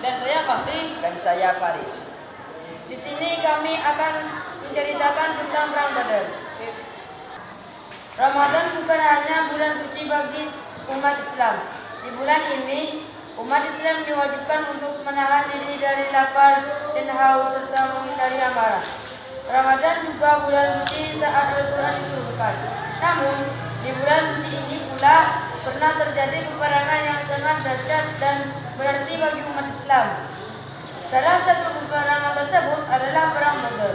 Dan saya Fahri. Dan saya Faris. Di sini kami akan menceritakan tentang Perang Badar. Ramadan bukan hanya bulan suci bagi umat Islam. Di bulan ini, umat Islam diwajibkan untuk menahan diri dari lapar dan haus serta menghindari amarah. Ramadan juga bulan suci saat Al-Quran diturunkan. Namun, di bulan suci ini pula pernah terjadi peperangan yang sangat dahsyat dan berarti bagi umat Islam. Salah satu peperangan tersebut adalah Perang Badar.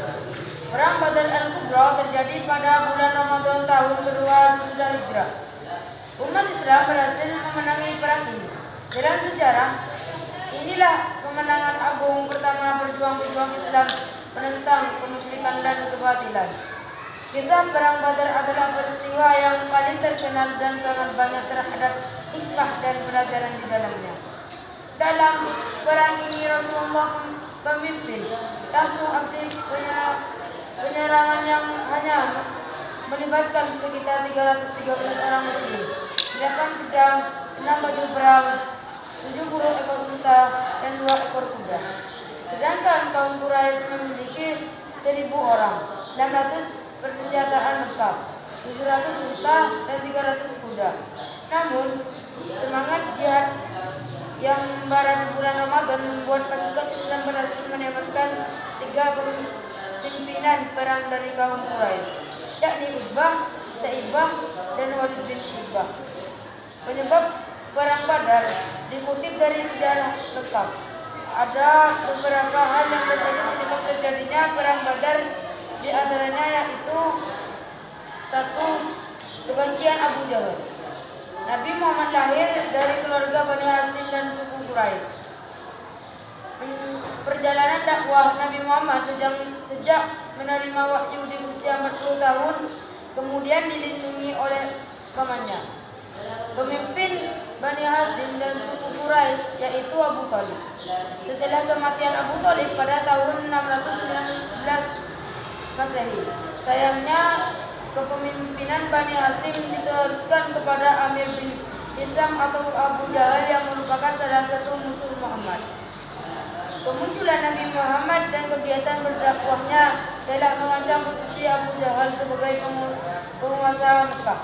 Perang Badar Al-Kubra terjadi pada bulan Ramadan tahun kedua sesudah Hijrah. Umat Islam berhasil memenangi perang ini. Dalam sejarah, inilah kemenangan agung pertama berjuang-berjuang Islam menentang kemusyrikan dan kebatilan. Kisah Perang Badar adalah peristiwa yang paling terkenal dan sangat banyak terhadap hikmah dan pelajaran di dalamnya. Dalam perang ini Rasulullah memimpin langsung aksi penyerangan yang hanya melibatkan sekitar 330 orang muslim, 8 pedang, 6 baju perang, 70 ekor unta, dan 2 ekor kuda. Sedangkan kaum Quraisy memiliki 1.000 orang, 600 persenjataan lengkap, 700 unta, dan 300 kuda. Namun, semangat jihad yang membara di bulan Ramadan membuat pasukan Islam berhasil menewaskan 3 pimpinan perang dari kaum Quraisy, yakni Utbah, Sa'ibah, dan Walid bin Utbah. Penyebab Perang Badar dikutip dari sejarah lengkap. Ada beberapa hal yang menjadi penyebab terjadinya Perang Badar, di antaranya yaitu 1. Kebencian Abu Jahal. Nabi Muhammad lahir dari keluarga Bani Hashim dan suku Quraisy. Perjalanan dakwah Nabi Muhammad sejak menerima wahyu di usia 40 tahun, kemudian dilindungi oleh pamannya, pemimpin Bani Hashim dan suku Quraisy, yaitu Abu Thalib. Setelah kematian Abu Thalib pada tahun 619 Masehi, sayangnya kepemimpinan Bani Hashim diteruskan kepada Amir bin Hisam atau Abu Jahal yang merupakan salah satu musuh Muhammad. Kemunculan Nabi Muhammad dan kegiatan berdakwahnya telah mengancam posisi Abu Jahal sebagai penguasa Mekah.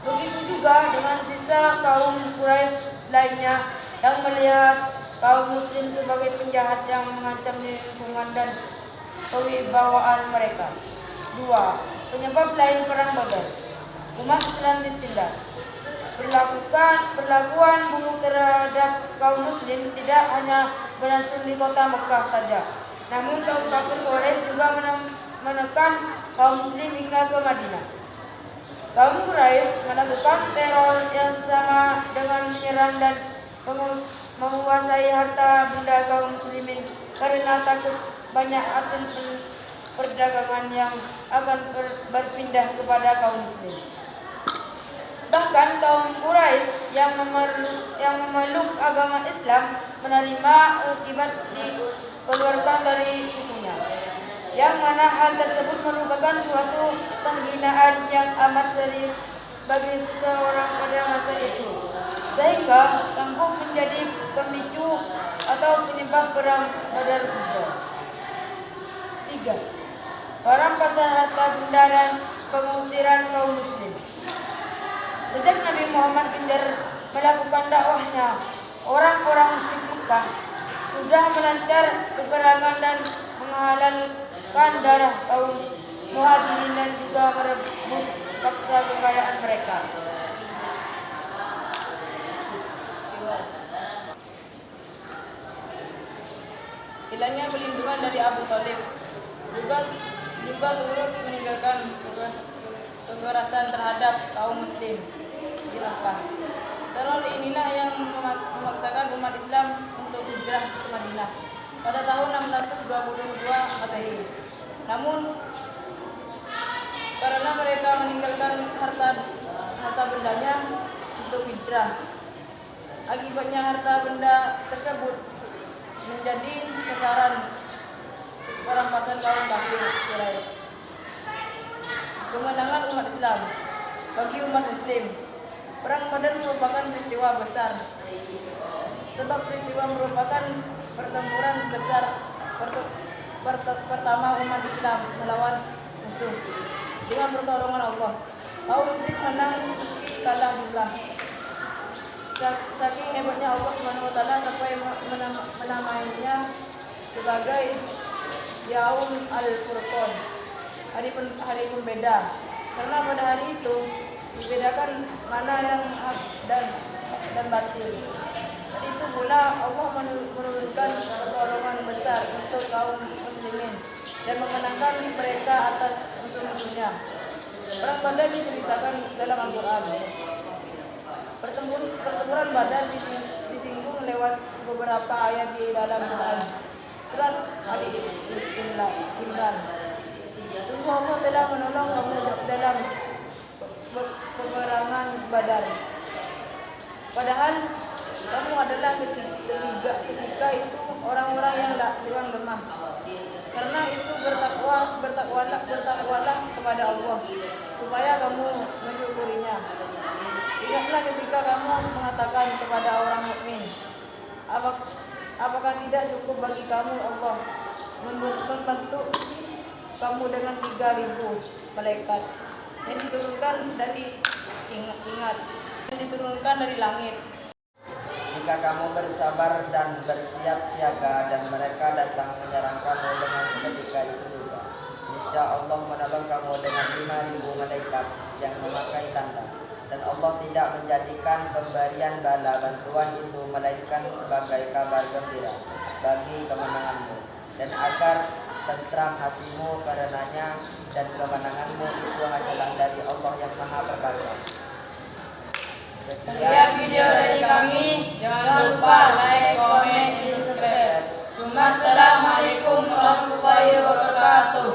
Begitu juga dengan sisa kaum Quraisy lainnya yang melihat kaum muslim sebagai penjahat yang mengancam lingkungan dan kewibawaan mereka. 2. Penyebab lain Perang Badar. Umat Islam ditindas. Perlakuan buruk terhadap kaum muslim tidak hanya berlangsung di kota Mekah saja, namun kaum kafir Quraisy juga menekan kaum muslim hingga ke Madinah. Kaum Quraisy melakukan teror yang sama dengan menyerang dan menguasai harta benda kaum muslimin karena takut banyak hasil perdagangan yang akan berpindah kepada kaum muslim. Bahkan kaum Quraisy yang memeluk agama Islam menerima akibat dikeluarkan dari sukunya, yang mana hal tersebut merupakan suatu penghinaan yang amat serius bagi seseorang pada masa itu, sehingga sanggup menjadi pemicu atau penyebab Perang Badar Kubra. 3. Perampasan harta benda dan pengusiran kaum muslim. Sejak Nabi Muhammad melakukan dakwahnya, orang-orang musyrik Mekah sudah melancar peperangan dan menghalalkan darah kaum muhajirin dan juga merebut paksa kekayaan mereka. Hilangnya perlindungan dari Abu Thalib juga turut meninggalkan kekerasan terhadap kaum muslim di Makkah. Teror inilah yang memaksakan umat Islam untuk hijrah ke Madinah pada tahun 622 Masehi. Namun karena mereka meninggalkan harta bendanya untuk hijrah, akibatnya harta benda tersebut menjadi sasaran perampasan kaum kafir Quraisy. Kemenangan umat Islam. Bagi umat muslim, Perang Badar merupakan peristiwa besar, sebab peristiwa merupakan Pertama umat Islam melawan musuh dengan pertolongan Allah. Kaum muslim menang meski kalah jumlah. Saking hebatnya Allah Subhanahu wa taala sampai menamainya sebagai Yaum Al-Furqan, hari pembeda. Karena pada hari itu dibedakan mana yang hak dan batil. Dan itu pula Allah menurunkan pertolongan besar untuk kaum muslimin dan memenangkan mereka atas musuh-musuhnya. Perang Badar diceritakan dalam Al-Quran. Pertempuran Badar disinggung lewat beberapa ayat di dalam Quran. Surat Ali Imran. Sungguh Allah telah menolong kamu dalam peperangan Badar. Padahal kamu adalah ketika itu orang-orang yang lemah. Karena itu bertakwalah kepada Allah supaya kamu mensyukurinya. Ingatlah ketika kamu mengatakan kepada orang mukmin, apakah tidak cukup bagi kamu Allah membantu kamu dengan 3.000 malaikat yang diturunkan dari langit. Jika kamu bersabar dan bersiap siaga dan mereka datang menyerang kamu dengan seketika itu juga, niscaya Allah menolong kamu dengan 5.000 malaikat yang memakai tanda. Dan Allah tidak menjadikan pemberian bala bantuan itu melainkan sebagai kabar gembira bagi kemenanganmu, dan agar tentram hatimu karenanya, dan kemenanganmu itu hanyalah dari Allah yang Maha Perkasa. Sekian video dari kami. Jangan lupa like, comment, dan subscribe. Assalamualaikum warahmatullahi wabarakatuh.